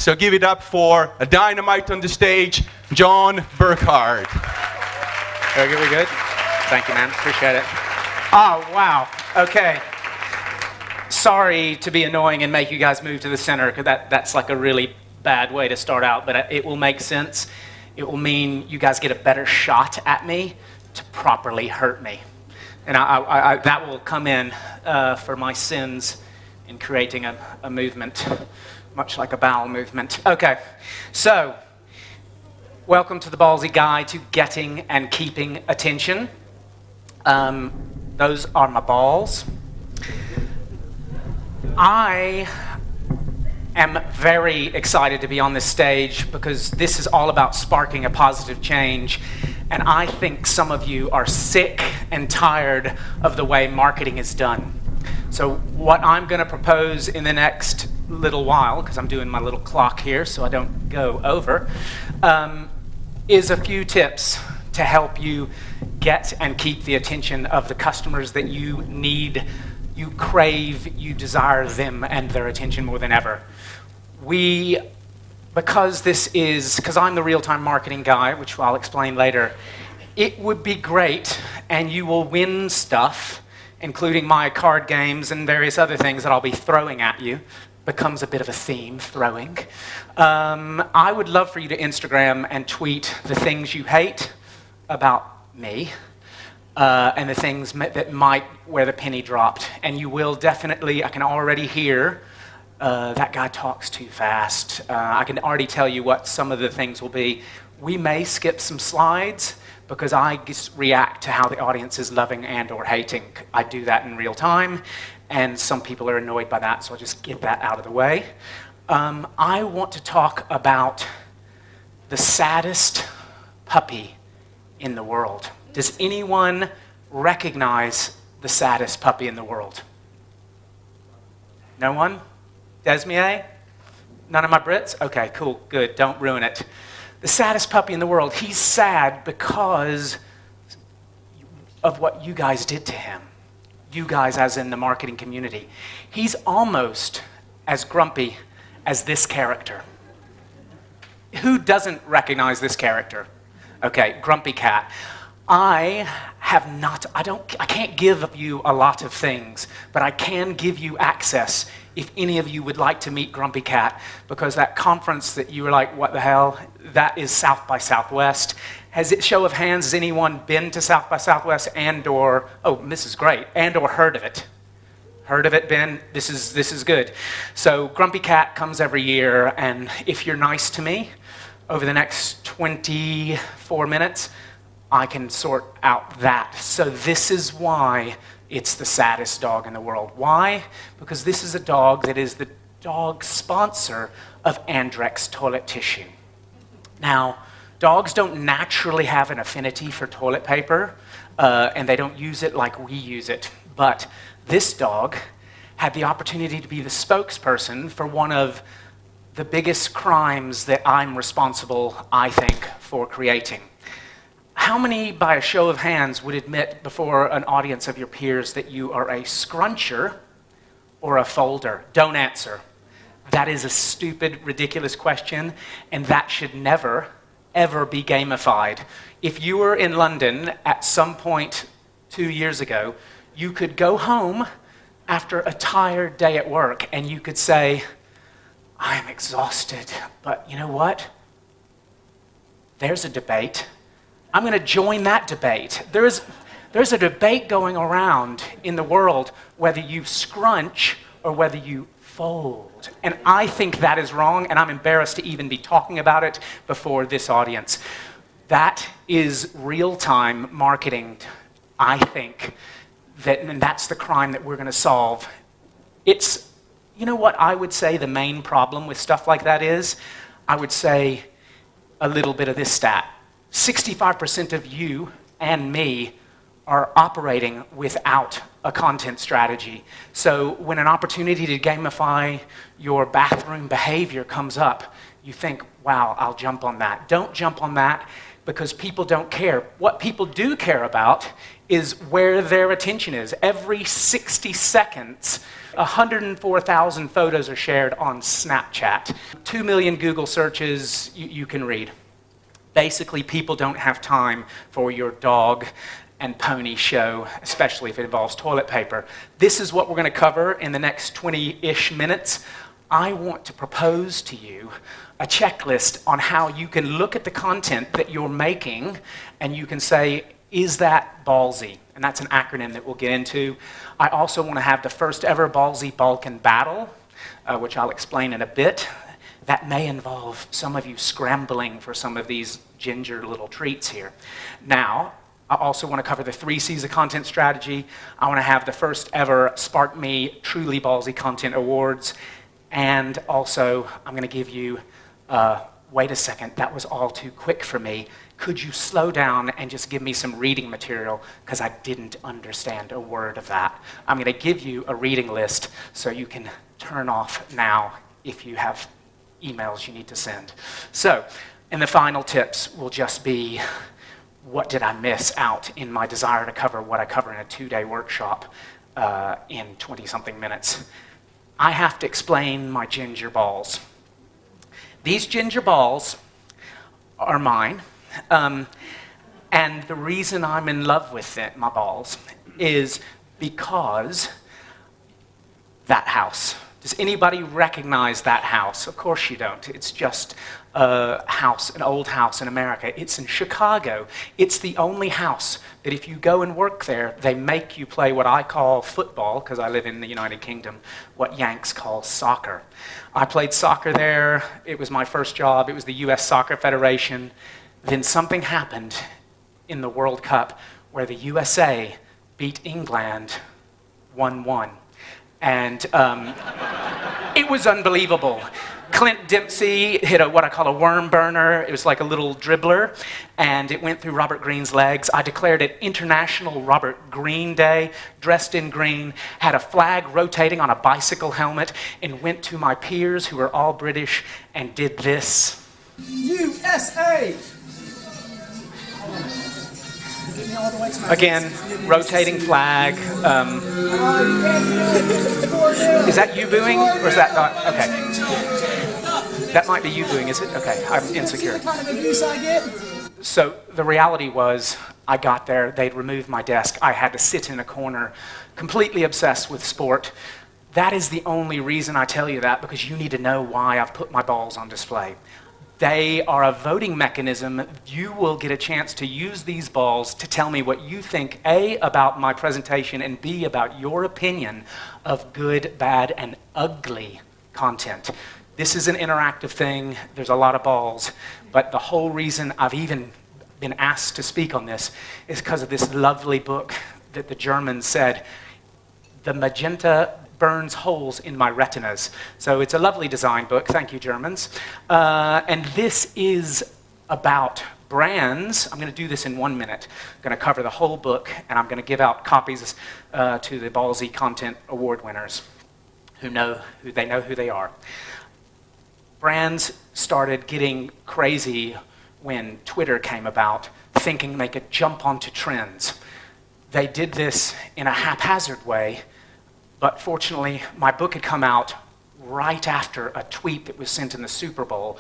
So give it up for a dynamite on the stage, John Burkhart. Very good. Thank you, man. Appreciate it. Oh, wow. Okay. Sorry to be annoying and make you guys move to the center, because that's like a really bad way to start out, but it will make sense. It will mean you guys get a better shot at me to properly hurt me. And that will come in for my sins in creating a movement, much like a bowel movement. Okay, so welcome to the Ballsy Guide to Getting and Keeping Attention. Those are my balls. I am very excited to be on this stage because this is all about sparking a positive change. And I think some of you are sick and tired of the way marketing is done. So what I'm going to propose in the next little while, because I'm doing my little clock here so I don't go over, is a few tips to help you get and keep the attention of the customers that you need, you crave, you desire them and their attention more than ever. Because I'm the real-time marketing guy, which I'll explain later, it would be great, and you will win stuff, including my card games and various other things that I'll be throwing at you. Becomes a bit of a theme, throwing. I would love for you to Instagram and tweet the things you hate about me, and the things that might where the penny dropped. And you will definitely, I can already hear, that guy talks too fast. I can already tell you what some of the things will be. We may skip some slides because I just react to how the audience is loving and or hating. I do that in real time, and some people are annoyed by that, so I'll just get that out of the way. I want to talk about the saddest puppy in the world. Does anyone recognize the saddest puppy in the world? No one? Desmier? None of my Brits? Okay, cool, good, don't ruin it. The saddest puppy in the world, he's sad because of what you guys did to him. You guys as in the marketing community. He's almost as grumpy as this character. Who doesn't recognize this character? Okay, Grumpy Cat. I can't give you a lot of things, but I can give you access if any of you would like to meet Grumpy Cat, because that conference that you were like, what the hell, that is South by Southwest. Show of hands, has anyone been to South by Southwest and or, oh, this is great, and or heard of it? Heard of it, Ben? This is good. So Grumpy Cat comes every year, and if you're nice to me, over the next 24 minutes, I can sort out that. So this is why it's the saddest dog in the world. Why? Because this is a dog that is the dog sponsor of Andrex toilet tissue. Now, dogs don't naturally have an affinity for toilet paper, and they don't use it like we use it. But this dog had the opportunity to be the spokesperson for one of the biggest crimes that I'm responsible, I think, for creating. How many, by a show of hands, would admit before an audience of your peers that you are a scruncher or a folder? Don't answer. That is a stupid, ridiculous question, and that should never, ever be gamified. If you were in London at some point 2 years ago, you could go home after a tired day at work and you could say, I'm exhausted, but you know what? There's a debate. I'm going to join that debate. There's a debate going around in the world whether you scrunch or whether you fold. And I think that is wrong, and I'm embarrassed to even be talking about it before this audience. That is real-time marketing, I think, and that's the crime that we're going to solve. It's, you know what I would say the main problem with stuff like that is? I would say a little bit of this stat. 65% of you and me are operating without a content strategy. So when an opportunity to gamify your bathroom behavior comes up, you think, wow, I'll jump on that. Don't jump on that because people don't care. What people do care about is where their attention is. Every 60 seconds, 104,000 photos are shared on Snapchat. 2 million Google searches you can read. Basically, people don't have time for your dog and pony show, especially if it involves toilet paper. This is what we're going to cover in the next 20-ish minutes. I want to propose to you a checklist on how you can look at the content that you're making and you can say, is that ballsy? And that's an acronym that we'll get into. I also want to have the first ever Ballsy Balkan battle, which I'll explain in a bit. That may involve some of you scrambling for some of these ginger little treats here. Now, I also want to cover the 3 C's of content strategy. I want to have the first ever Spark Me Truly Ballsy Content Awards. And also, I'm going to give you, wait a second, that was all too quick for me. Could you slow down and just give me some reading material? Because I didn't understand a word of that. I'm going to give you a reading list so you can turn off now if you have emails you need to send. So, and the final tips will just be, what did I miss out in my desire to cover what I cover in a 2-day workshop in 20-something minutes? I have to explain my ginger balls. These ginger balls are mine. And the reason I'm in love with it, my balls, is because that house. Does anybody recognize that house? Of course you don't. It's just a house, an old house in America. It's in Chicago. It's the only house that if you go and work there, they make you play what I call football, because I live in the United Kingdom, what Yanks call soccer. I played soccer there. It was my first job. It was the U.S. Soccer Federation. Then something happened in the World Cup where the USA beat England 1-1. And it was unbelievable. Clint Dempsey hit what I call a worm burner. It was like a little dribbler, and it went through Robert Greene's legs. I declared it International Robert Greene Day, dressed in green, had a flag rotating on a bicycle helmet, and went to my peers, who were all British, and did this. USA! Again, rotating flag. Is that you booing, or is that not? Okay. That might be you booing, is it? Okay, I'm insecure. So the reality was, I got there, they'd removed my desk. I had to sit in a corner, completely obsessed with sport. That is the only reason I tell you that, because you need to know why I've put my balls on display. They are a voting mechanism. You will get a chance to use these balls to tell me what you think, A, about my presentation, and B, about your opinion of good, bad, and ugly content. This is an interactive thing. There's a lot of balls. But the whole reason I've even been asked to speak on this is because of this lovely book that the Germans said, the magenta burns holes in my retinas. So it's a lovely design book. Thank you, Germans. And this is about brands. I'm going to do this in 1 minute. I'm going to cover the whole book, and I'm going to give out copies to the Ballsy Content Award winners who know who they are. Brands started getting crazy when Twitter came about, thinking they could jump onto trends. They did this in a haphazard way. But fortunately, my book had come out right after a tweet that was sent in the Super Bowl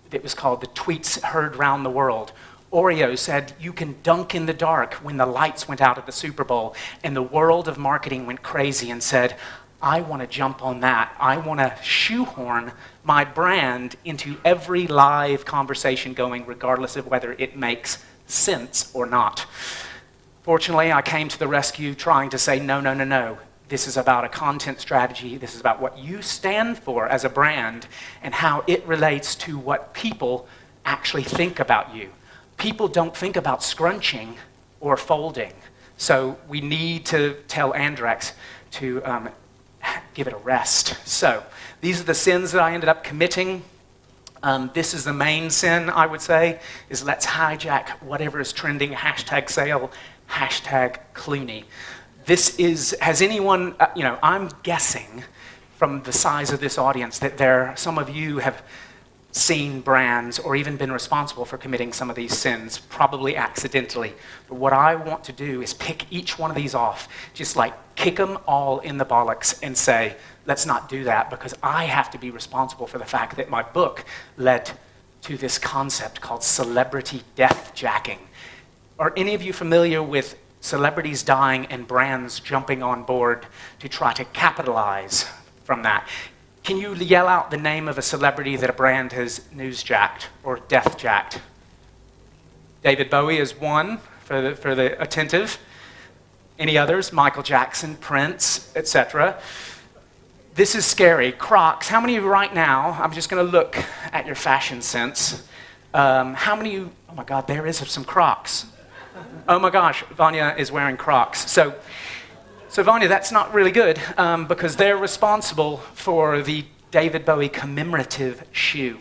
that was called The Tweets Heard Round the World. Oreo said, you can dunk in the dark when the lights went out at the Super Bowl. And the world of marketing went crazy and said, I want to jump on that. I want to shoehorn my brand into every live conversation going, regardless of whether it makes sense or not. Fortunately, I came to the rescue trying to say, no, no, no, no. This is about a content strategy. This is about what you stand for as a brand and how it relates to what people actually think about you. People don't think about scrunching or folding. So we need to tell Andrex to give it a rest. So these are the sins that I ended up committing. This is the main sin, I would say, is let's hijack whatever is trending, hashtag sale, hashtag Clooney. This is, has anyone, I'm guessing from the size of this audience that some of you have seen brands or even been responsible for committing some of these sins, probably accidentally. But what I want to do is pick each one of these off, just like kick them all in the bollocks and say, let's not do that, because I have to be responsible for the fact that my book led to this concept called celebrity death-jacking. Are any of you familiar with celebrities dying and brands jumping on board to try to capitalize from that? Can you yell out the name of a celebrity that a brand has newsjacked or deathjacked? David Bowie is one for the attentive. Any others? Michael Jackson, Prince, etc. This is scary. Crocs. How many of you right now, I'm just going to look at your fashion sense. How many of you, oh my God, there is some Crocs. Oh my gosh, Vanya is wearing Crocs. So Vanya, that's not really good because they're responsible for the David Bowie commemorative shoe.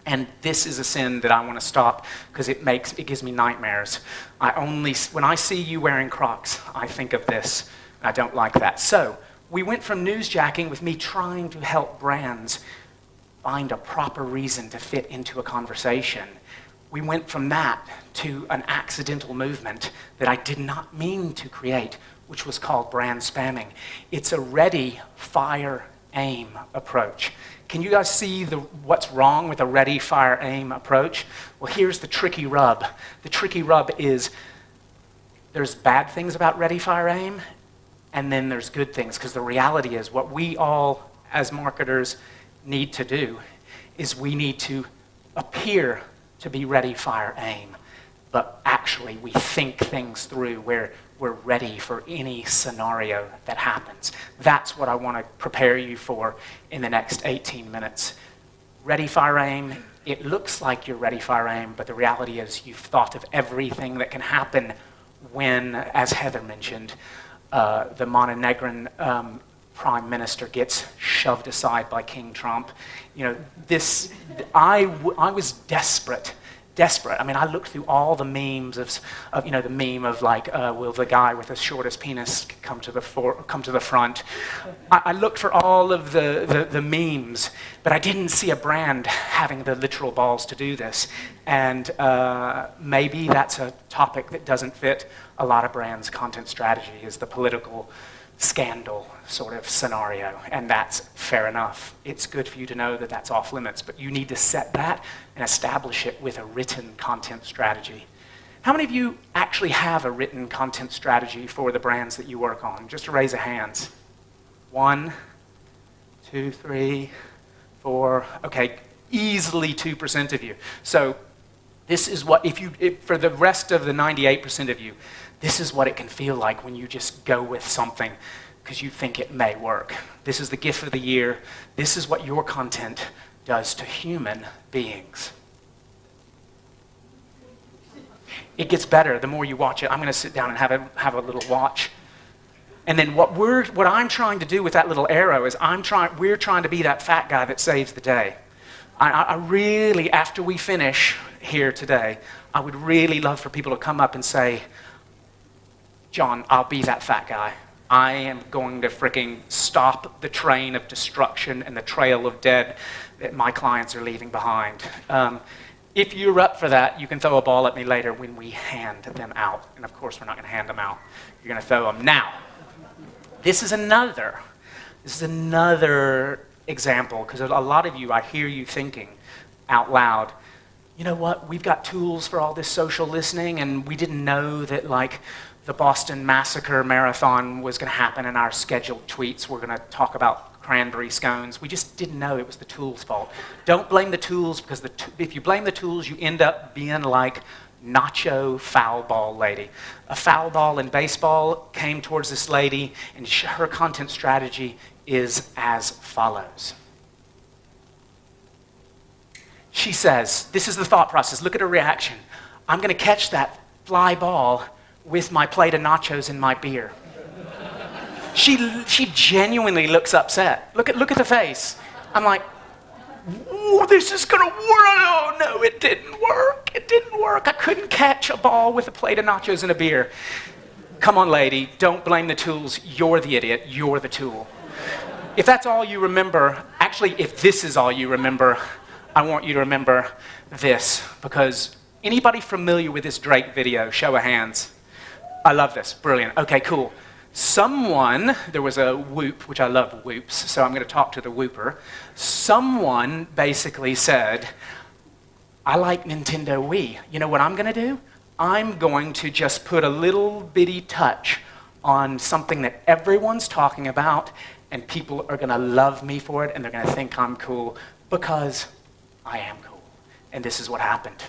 And this is a sin that I want to stop because it gives me nightmares. When I see you wearing Crocs, I think of this. I don't like that. So we went from newsjacking with me trying to help brands find a proper reason to fit into a conversation. We went from that to an accidental movement that I did not mean to create, which was called brand spamming. It's a ready, fire, aim approach. Can you guys see what's wrong with a ready, fire, aim approach? Well, here's the tricky rub. The tricky rub is there's bad things about ready, fire, aim, and then there's good things, because the reality is what we all, as marketers, need to do is we need to appear to be ready, fire, aim, but actually we think things through where we're ready for any scenario that happens. That's what I want to prepare you for in the next 18 minutes. Ready, fire, aim. It looks like you're ready, fire, aim, but the reality is you've thought of everything that can happen when, as Heather mentioned, the Montenegrin prime minister gets shoved aside by King Trump. You know, I was desperate. I mean, I looked through all the memes of the meme of like, will the guy with the shortest penis come to the front? I looked for all of the memes, but I didn't see a brand having the literal balls to do this. And maybe that's a topic that doesn't fit a lot of brands' content strategy, is the political scandal sort of scenario, and that's fair enough. It's good for you to know that that's off limits, but you need to set that and establish it with a written content strategy. How many of you actually have a written content strategy for the brands that you work on? Just a raise of hands. 1, 2, 3, 4. Okay, easily 2% of you. So this is what, for the rest of the 98% of you, this is what it can feel like when you just go with something because you think it may work. This is the gift of the year. This is what your content does to human beings. It gets better the more you watch it. I'm going to sit down and have a little watch. And then what I'm trying to do with that little arrow is we're trying to be that fat guy that saves the day. I really, after we finish here today, I would really love for people to come up and say, John, I'll be that fat guy. I am going to freaking stop the train of destruction and the trail of dead that my clients are leaving behind. If you're up for that, you can throw a ball at me later when we hand them out. And of course, we're not going to hand them out. You're going to throw them. Now, this is another example, because a lot of you, I hear you thinking out loud, you know what, we've got tools for all this social listening, and we didn't know that like the Boston Massacre Marathon was going to happen in our scheduled tweets. We're going to talk about cranberry scones. We just didn't know it was the tools' fault. Don't blame the tools, because if you blame the tools, you end up being like Nacho foul ball lady. A foul ball in baseball came towards this lady, and her content strategy is as follows. She says, this is the thought process. Look at her reaction. I'm going to catch that fly ball with my plate of nachos and my beer. She genuinely looks upset. Look at the face. I'm like, ooh, this is gonna work. Oh no, it didn't work. It didn't work. I couldn't catch a ball with a plate of nachos and a beer. Come on, lady, don't blame the tools. You're the idiot. You're the tool. If that's all you remember, actually, if this is all you remember, I want you to remember this, because anybody familiar with this Drake video? Show of hands. I love this. Brilliant. Okay, cool. Someone, there was a whoop, which I love whoops, so I'm going to talk to the whooper. Someone basically said, I like Nintendo Wii. You know what I'm going to do? I'm going to just put a little bitty touch on something that everyone's talking about, and people are going to love me for it, and they're going to think I'm cool, because I am cool. And this is what happened.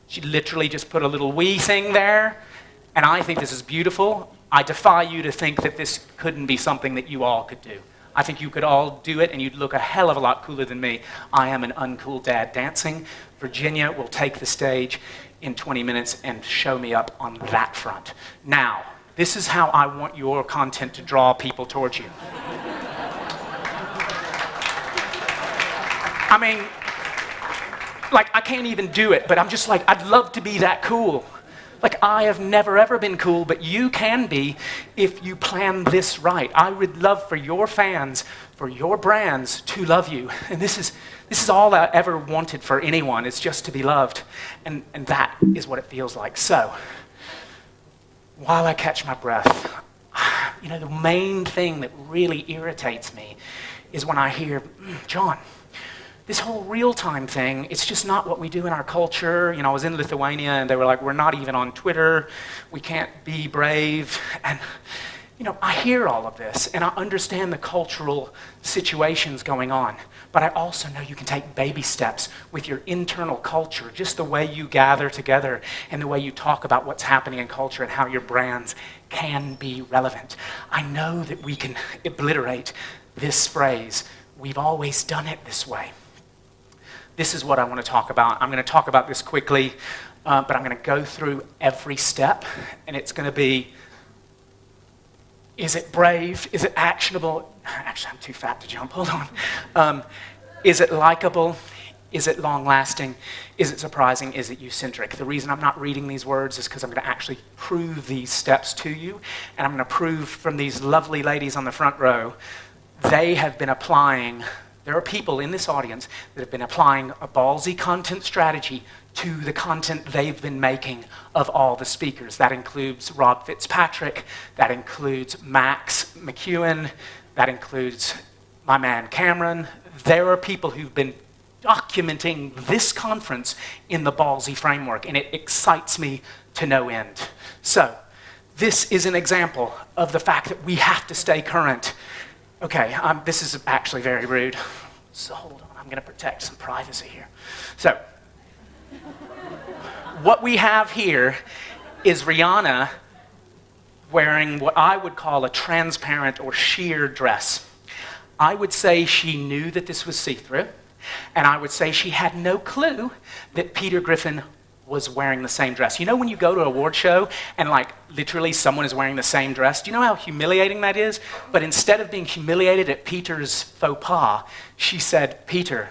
She literally just put a little Wii thing there, and I think this is beautiful. I defy you to think that this couldn't be something that you all could do. I think you could all do it, and you'd look a hell of a lot cooler than me. I am an uncool dad dancing. Virginia will take the stage in 20 minutes and show me up on that front. Now, this is how I want your content to draw people towards you. I mean, like, I can't even do it, but I'm just like, I'd love to be that cool. Like, I have never, ever been cool, but you can be if you plan this right. I would love for your fans, for your brands to love you. And this is all I ever wanted for anyone, is just to be loved. And that is what it feels like. So, while I catch my breath, you know, the main thing that really irritates me is when I hear, John, this whole real-time thing, it's just not what we do in our culture. You know, I was in Lithuania, and they were like, we're not even on Twitter. We can't be brave. And, you know, I hear all of this, and I understand the cultural situations going on. But I also know you can take baby steps with your internal culture, just the way you gather together and the way you talk about what's happening in culture and how your brands can be relevant. I know that we can obliterate this phrase, we've always done it this way. This is what I want to talk about. I'm going to talk about this quickly, but I'm going to go through every step, and it's going to be, is it brave? Is it actionable? Actually, I'm too fat to jump. Hold on. Is it likable? Is it long-lasting? Is it surprising? Is it you-centric? The reason I'm not reading these words is because I'm going to actually prove these steps to you, and I'm going to prove from these lovely ladies on the front row, they have been applying. There are people in this audience that have been applying a ballsy content strategy to the content they've been making of all the speakers. That includes Rob Fitzpatrick, that includes Max McEwen, that includes my man Cameron. There are people who've been documenting this conference in the ballsy framework, and it excites me to no end. So, this is an example of the fact that we have to stay current. Okay, this is actually very rude, so hold on, I'm going to protect some privacy here. So, what we have here is Rihanna wearing what I would call a transparent or sheer dress. I would say she knew that this was see-through, and I would say she had no clue that Peter Griffin was wearing the same dress. You know when you go to an award show and like literally someone is wearing the same dress? Do you know how humiliating that is? But instead of being humiliated at Peter's faux pas, she said, Peter,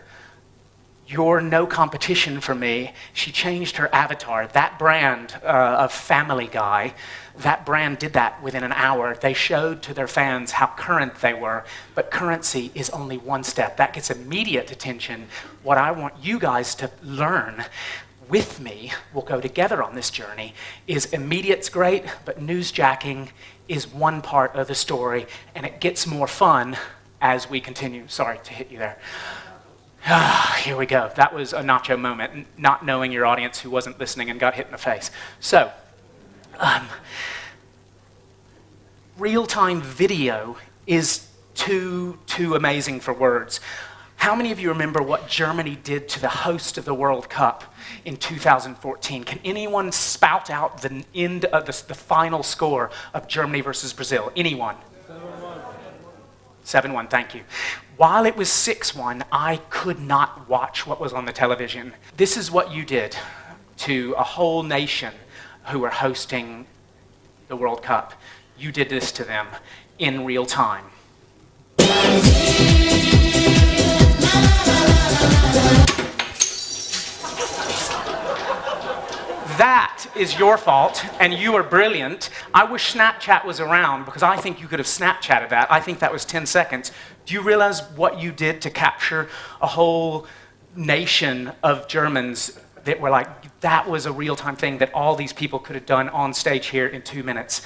you're no competition for me. She changed her avatar. That brand of Family Guy, that brand did that within an hour. They showed to their fans how current they were, but currency is only one step. That gets immediate attention. What I want you guys to learn with me, we'll go together on this journey, is immediate's great, but newsjacking is one part of the story, and it gets more fun as we continue. Sorry to hit you there. Here we go. That was a nacho moment, not knowing your audience who wasn't listening and got hit in the face. So, real-time video is too amazing for words. How many of you remember what Germany did to the host of the World Cup in 2014? Can anyone spout out the end of the final score of Germany versus Brazil? Anyone? 7-1. 7-1, thank you. While it was 6-1, I could not watch what was on the television. This is what you did to a whole nation who were hosting the World Cup. You did this to them in real time. That is your fault, and you are brilliant. I wish Snapchat was around, because I think you could have Snapchatted that. I think that was 10 seconds. Do you realize what you did to capture a whole nation of Germans that were like, that was a real-time thing that all these people could have done on stage here in 2 minutes.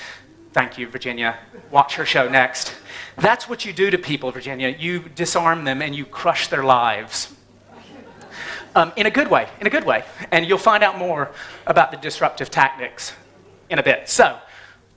Thank you, Virginia. Watch her show next. That's what you do to people, Virginia. You disarm them and you crush their lives. In a good way, in a good way. And you'll find out more about the disruptive tactics in a bit. So,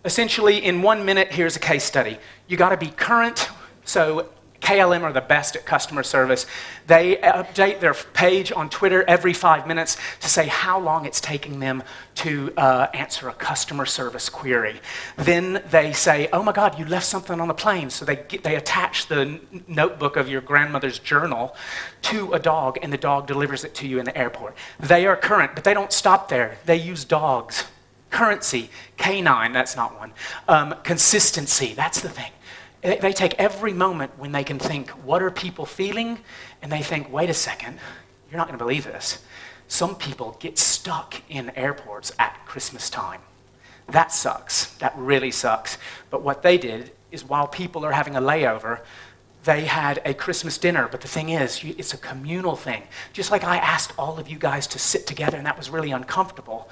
essentially, in 1 minute, here's a case study. You got to be current. So, KLM are the best at customer service. They update their page on Twitter every 5 minutes to say how long it's taking them to answer a customer service query. Then they say, oh my God, you left something on the plane. So they attach the notebook of your grandmother's journal to a dog, and the dog delivers it to you in the airport. They are current, but they don't stop there. They use dogs. Currency, canine, that's not one. Consistency, that's the thing. They take every moment when they can think, what are people feeling? And they think, wait a second, you're not going to believe this. Some people get stuck in airports at Christmas time. That sucks. That really sucks. But what they did is while people are having a layover, they had a Christmas dinner. But the thing is, it's a communal thing. Just like I asked all of you guys to sit together, and that was really uncomfortable.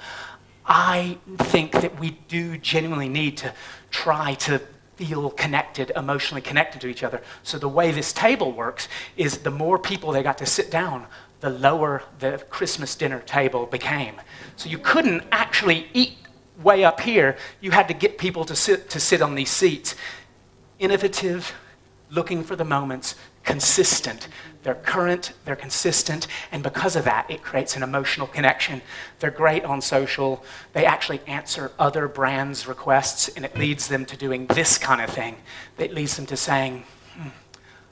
I think that we do genuinely need to try to feel connected, emotionally connected to each other. So the way this table works is the more people they got to sit down, the lower the Christmas dinner table became. So you couldn't actually eat way up here. You had to get people to sit on these seats. Innovative, looking for the moments, consistent. They're current, they're consistent, and because of that, it creates an emotional connection. They're great on social. They actually answer other brands' requests, and it leads them to doing this kind of thing. It leads them to saying,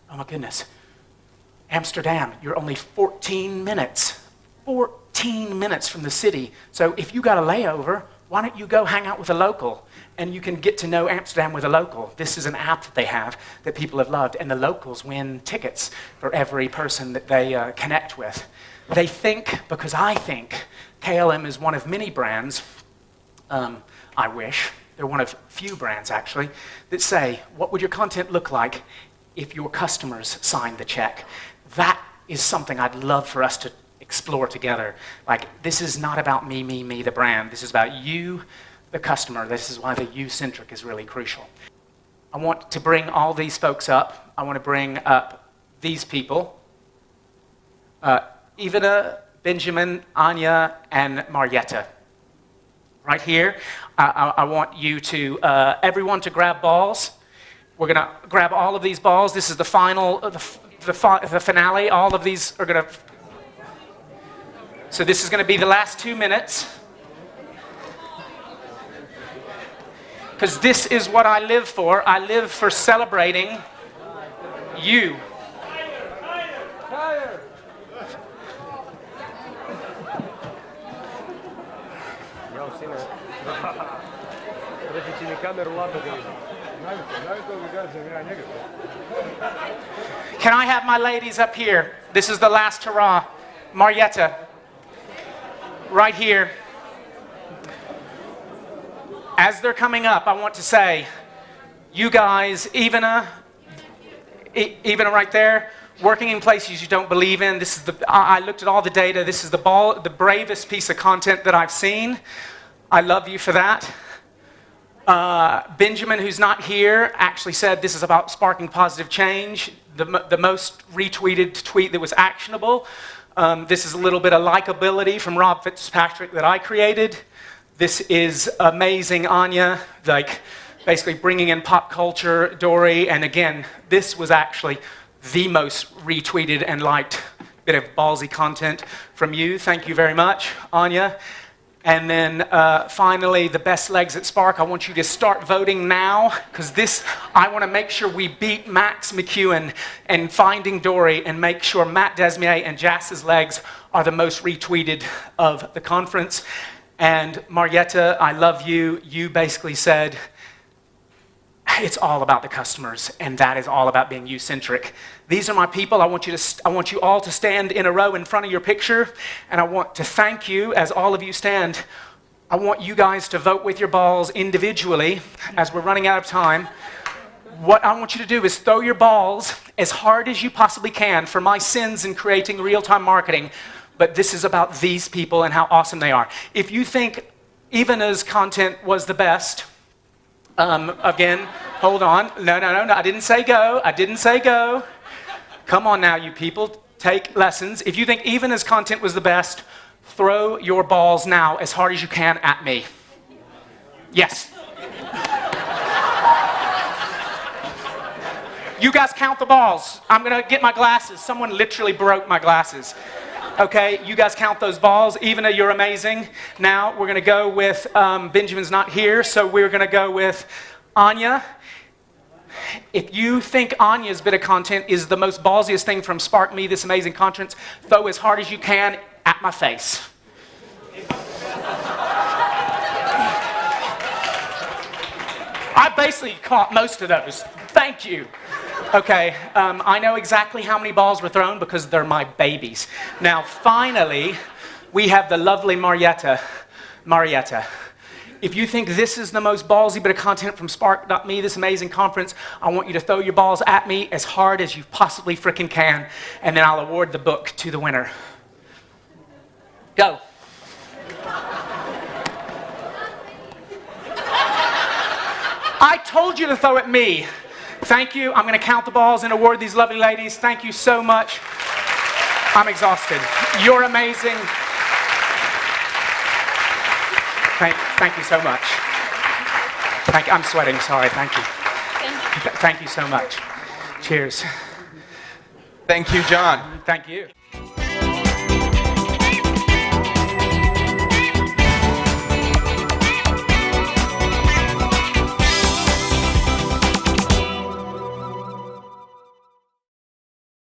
oh my goodness, Amsterdam, you're only 14 minutes from the city. So if you got a layover, why don't you go hang out with a local? And you can get to know Amsterdam with a local. This is an app that they have that people have loved, and the locals win tickets for every person that they connect with. They think, because I think, KLM is one of many brands, I wish, they're one of few brands actually, that say, what would your content look like if your customers signed the check? That is something I'd love for us to explore together. Like, this is not about me, the brand. This is about you, the customer. This is why the you-centric is really crucial. I want to bring all these folks up. I want to bring up these people. Ivana, Benjamin, Anya, and Marietta. Right here, I want you to, everyone to grab balls. We're going to grab all of these balls. This is the final, the finale. All of these are going to... So this is going to be the last 2 minutes. Because this is what I live for. I live for celebrating you. Can I have my ladies up here? This is the last hurrah. Marietta, right here. As they're coming up, I want to say, you guys, Ivana right there, working in places you don't believe in. This is I looked at all the data. This is the bravest piece of content that I've seen. I love you for that. Benjamin, who's not here, actually said this is about sparking positive change. The most retweeted tweet that was actionable. This is a little bit of likability from Rob Fitzpatrick that I created. This is amazing, Anya, like basically bringing in pop culture, Dory, and again, this was actually the most retweeted and liked bit of ballsy content from you. Thank you very much, Anya. And then finally, the best legs at Spark. I want you to start voting now, because I want to make sure we beat Max McEwen and Finding Dory and make sure Matt Desmier and Jass's legs are the most retweeted of the conference. And Marietta, I love you. You basically said, it's all about the customers, and that is all about being you-centric. These are my people. I want you all to stand in a row in front of your picture, and I want to thank you as all of you stand. I want you guys to vote with your balls individually as we're running out of time. What I want you to do is throw your balls as hard as you possibly can for my sins in creating real-time marketing, but this is about these people and how awesome they are. If you think Evena's content was the best, again, hold on. No, I didn't say go. I didn't say go. Come on now, you people. Take lessons. If you think Evena's content was the best, throw your balls now as hard as you can at me. Yes. You guys count the balls. I'm going to get my glasses. Someone literally broke my glasses. Okay, you guys count those balls. Ivana, you're amazing. Now we're going to go with, Benjamin's not here, so we're going to go with Anya. If you think Anya's bit of content is the most ballsiest thing from Spark Me, this amazing conference, throw as hard as you can at my face. I basically caught most of those. Thank you. Okay, I know exactly how many balls were thrown because they're my babies. Now, finally, we have the lovely Marietta. If you think this is the most ballsy bit of content from Spark.me, this amazing conference, I want you to throw your balls at me as hard as you possibly freaking can, and then I'll award the book to the winner. Go. I told you to throw at me. Thank you. I'm going to count the balls and award these lovely ladies. Thank you so much. I'm exhausted. You're amazing. Thank you so much. I'm sweating, sorry. Thank you. Thank you so much. Cheers. Thank you, John. Thank you.